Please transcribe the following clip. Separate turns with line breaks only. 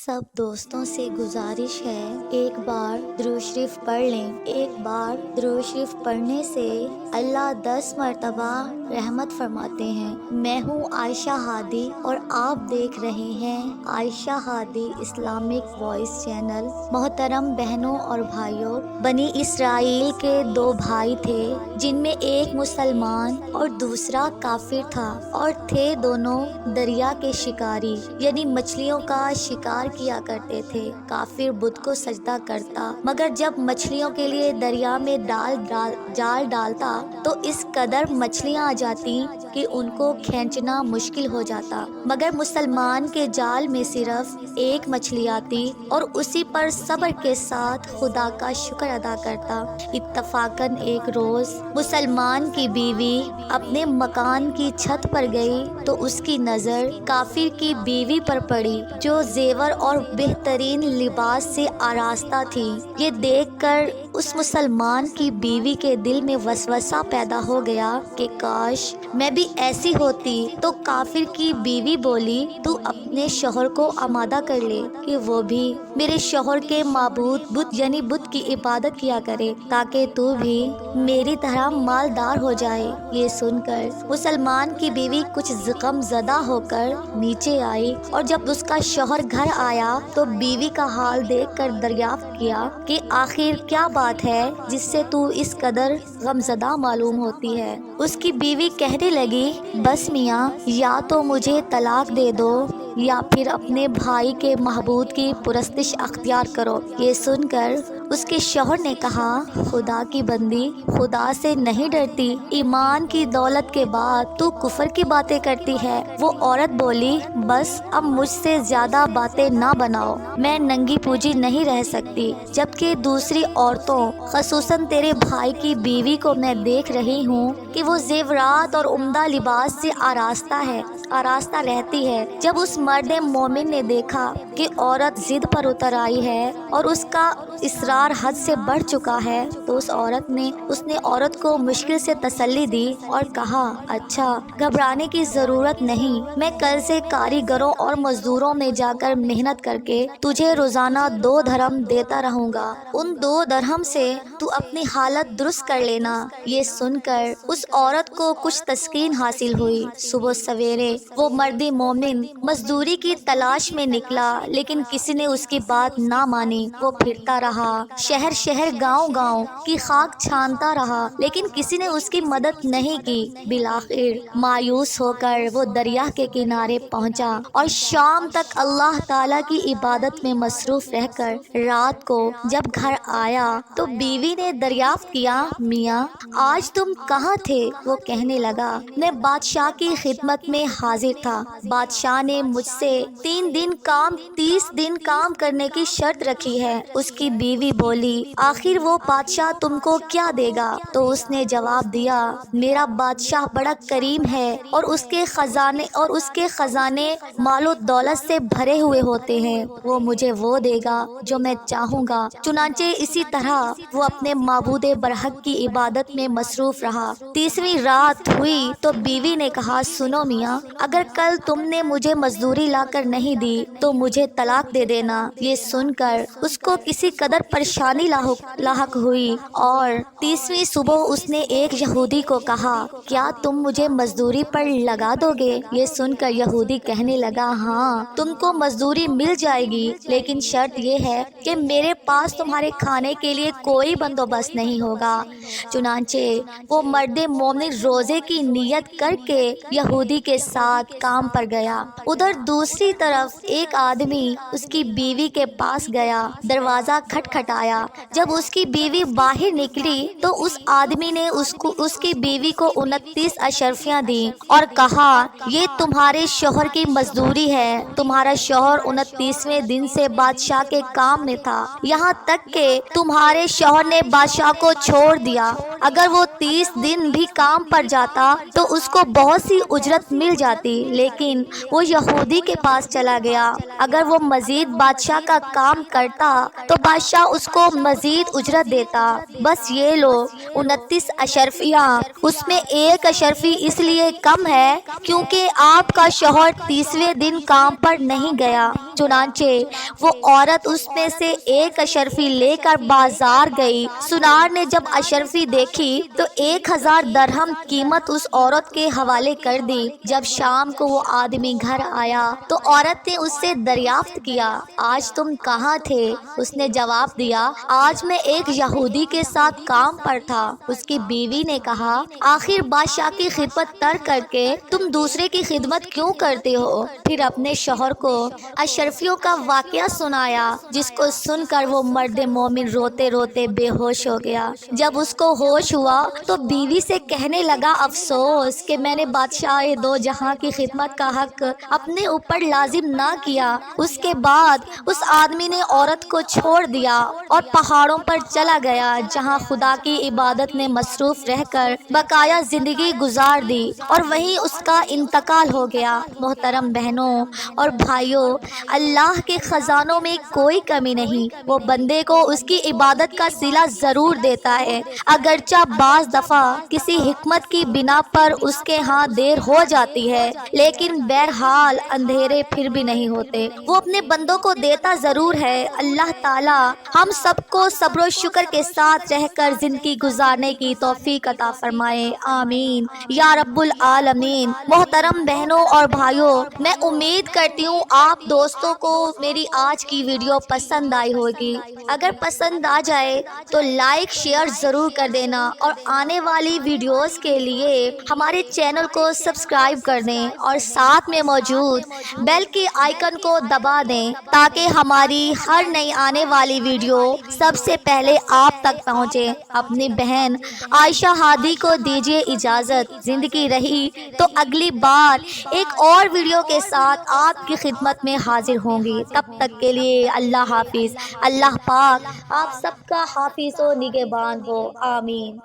सब दोस्तों से गुजारिश है, एक बार दुरूद शरीफ पढ़ लें। एक बार दुरूद शरीफ पढ़ने से अल्लाह 10 मरतबा रहमत फरमाते हैं। मैं हूँ आयशा हादी और आप देख रहे हैं Ayesha Hadi Islamic voice channel. मोहतरम बहनों और भाइयों, बनी इसराइल के 2 भाई थे, जिनमें एक मुसलमान और दूसरा काफिर था, और थे दोनों दरिया के शिकारी, यानी मछलियों का शिकार किया करते थे। काफिर बुत को सजदा करता, मगर जब मछलियों के लिए दरिया में जाल डालता तो इस कदर मछलियां आ जाती कि उनको खींचना मुश्किल हो जाता। मगर मुसलमान के जाल में सिर्फ एक मछली आती और उसी पर सब्र के साथ खुदा का शुक्र अदा करता। इत्तफाकन एक रोज मुसलमान की बीवी अपने मकान की छत पर गई तो उसकी नजर काफिर की बीवी पर पड़ी, जो जेवर और बेहतरीन लिबास से आरास्ता थी। ये देखकर उस मुसलमान की बीवी के दिल में वसवसा पैदा हो गया कि काश मैं भी ऐसी होती। तो काफिर की बीवी बोली, तू अपने शौहर को आमादा कर ले कि वो भी मेरे शौहर के माबूद बुत यानी बुत की इबादत किया करे, ताकि तू भी मेरी तरह मालदार हो जाए। ये सुनकर मुसलमान की बीवी कुछ ज़ख्म ज़दा होकर नीचे आई, और जब उसका शौहर घर आया तो बीवी का हाल देखकर दरियाफ्त किया कि आखिर क्या बात है जिससे तू इस कदर गमज़दा मालूम होती है। उसकी बीवी कहने लगी, बस मियाँ, या तो मुझे तलाक दे दो या फिर अपने भाई के महबूद की पुरस्तिश अख्तियार करो। ये सुनकर उसके शौहर ने कहा, खुदा की बंदी, खुदा से नहीं डरती? ईमान की दौलत के बाद तू कुफर की बातें करती है। वो औरत बोली, बस अब मुझसे ज्यादा बातें ना बनाओ, मैं नंगी पूजी नहीं रह सकती। जबकि दूसरी औरतों, खसूसन तेरे भाई की बीवी को मैं देख रही हूँ कि वो जेवरात और उम्दा लिबास से आरास्ता रहती है। जब उस मर्द मोमिन ने देखा कि औरत जिद पर उतर आई है और उसका इसरार हद से बढ़ चुका है, तो उसने औरत को मुश्किल से तसल्ली दी और कहा, अच्छा, घबराने की जरूरत नहीं, मैं कल से कारीगरों और मजदूरों में जाकर मेहनत करके तुझे रोजाना 2 दरहम देता रहूंगा। उन 2 दरहम से तू अपनी हालत दुरुस्त कर लेना। ये सुनकर उस औरत को कुछ तस्कीन हासिल हुई। सुबह सवेरे वो मर्द मोमिन मजदूरी की तलाश में निकला, लेकिन किसी ने उसकी बात ना मानी। वो फिरता रहा, शहर शहर गांव गांव की खाक छानता रहा, लेकिन किसी ने उसकी मदद नहीं की। बिलाखिर मायूस होकर वो दरिया के किनारे पहुंचा और शाम तक अल्लाह ताला की इबादत में मसरूफ रहकर रात को जब घर आया तो बीवी ने दरियाफ्त किया, मियाँ, आज तुम कहाँ थे? वो कहने लगा, मैं बादशाह की खिदमत में हाजिर था। बादशाह ने मुझसे 30 दिन काम करने की शर्त रखी है। उसकी बीवी बोली, आखिर वो बादशाह तुमको क्या देगा? तो उसने जवाब दिया, मेरा बादशाह बड़ा करीम है और उसके खजाने मालो दौलत से भरे हुए होते हैं। वो मुझे वो देगा जो मैं चाहूँगा। चुनांचे इसी तरह वो अपने माबूदे बरहक की इबादत में मसरूफ रहा। 30वीं रात हुई तो बीवी ने कहा, सुनो मियाँ, अगर कल तुमने मुझे मजदूरी लाकर नहीं दी तो मुझे तलाक दे देना। ये सुनकर उसको किसी कदर परेशानी लाहक हुई और 30वीं सुबह उसने एक यहूदी को कहा, क्या तुम मुझे मजदूरी पर लगा दोगे? ये सुनकर यहूदी कहने लगा, हाँ, तुमको मजदूरी मिल जाएगी, लेकिन शर्त ये है कि मेरे पास तुम्हारे खाने के लिए कोई बंदोबस्त नहीं होगा। चुनांचे वो मर्द मोमिन रोजे की नियत करके यहूदी के साथ काम पर गया। उधर दूसरी तरफ एक आदमी उसकी बीवी के पास गया, दरवाजा खटखटाया। जब उसकी बीवी बाहर निकली तो उस आदमी ने उसकी बीवी को 29 अशरफियाँ दी और कहा, ये तुम्हारे शौहर की मजदूरी है। तुम्हारा शौहर 29वें दिन से बादशाह के काम में था, यहाँ तक कि तुम्हारे शौहर ने बादशाह को छोड़ दिया। अगर वो 30 दिन भी کام پر جاتا تو اس کو بہت سی اجرت مل جاتی، لیکن وہ یہودی کے پاس چلا گیا۔ اگر وہ مزید بادشاہ کا کام کرتا تو بادشاہ اس کو مزید اجرت دیتا۔ بس یہ لو 29 اشرفیہ، اس میں ایک اشرفی اس لیے کم ہے کیونکہ آپ کا شوہر 30ویں دن کام پر نہیں گیا۔ چنانچہ وہ عورت اس میں سے ایک اشرفی لے کر بازار گئی۔ سنار نے جب اشرفی دیکھی تو 1000 درہم قیمت اس عورت کے حوالے کر دی۔ جب شام کو وہ آدمی گھر آیا تو عورت نے اس سے دریافت کیا، آج تم کہاں تھے؟ اس نے جواب دیا، آج میں ایک یہودی کے ساتھ کام پر تھا۔ اس کی بیوی نے کہا، آخر بادشاہ کی خدمت ترک کر کے تم دوسرے کی خدمت کیوں کرتے ہو؟ پھر اپنے شوہر کو اشرفیوں کا واقعہ سنایا، جس کو سن کر وہ مرد مومن روتے روتے بے ہوش ہو گیا۔ جب اس کو ہوش ہوا تو بیوی سے کہنے لگا، افسوس کہ میں نے بادشاہ دو جہاں کی خدمت کا حق اپنے اوپر لازم نہ کیا۔ اس کے بعد اس آدمی نے عورت کو چھوڑ دیا اور پہاڑوں پر چلا گیا، جہاں خدا کی عبادت میں مصروف رہ کر بقایا زندگی گزار دی اور وہیں اس کا انتقال ہو گیا۔ محترم بہنوں اور بھائیوں، اللہ کے خزانوں میں کوئی کمی نہیں، وہ بندے کو اس کی عبادت کا صلہ ضرور دیتا ہے، اگرچہ بعض دفعہ کسی حکمت کی بنا پر اس کے ہاں دیر ہو جاتی ہے، لیکن بہرحال اندھیرے پھر بھی نہیں ہوتے، وہ اپنے بندوں کو دیتا ضرور ہے۔ اللہ تعالی ہم سب کو صبر و شکر کے ساتھ رہ کر زندگی گزارنے کی توفیق عطا فرمائے، آمین یا رب العالمین۔ محترم بہنوں اور بھائیوں، میں امید کرتی ہوں آپ دوستوں کو میری آج کی ویڈیو پسند آئی ہوگی۔ اگر پسند آ جائے تو لائک شیئر ضرور کر دینا اور آنے والی ویڈیوز کے لیے ہمارے چینل کو سبسکرائب کر دیں اور ساتھ میں موجود بیل کے آئیکن کو دبا دیں تاکہ ہماری ہر نئی آنے والی ویڈیو سب سے پہلے آپ تک پہنچے۔ اپنی بہن عائشہ ہادی کو دیجیے اجازت، زندگی رہی تو اگلی بار ایک اور ویڈیو کے ساتھ آپ کی خدمت میں حاضر ہوں گی۔ تب تک کے لیے اللہ حافظ۔ اللہ پاک آپ سب کا حافظ و نگہبان ہو، آمین۔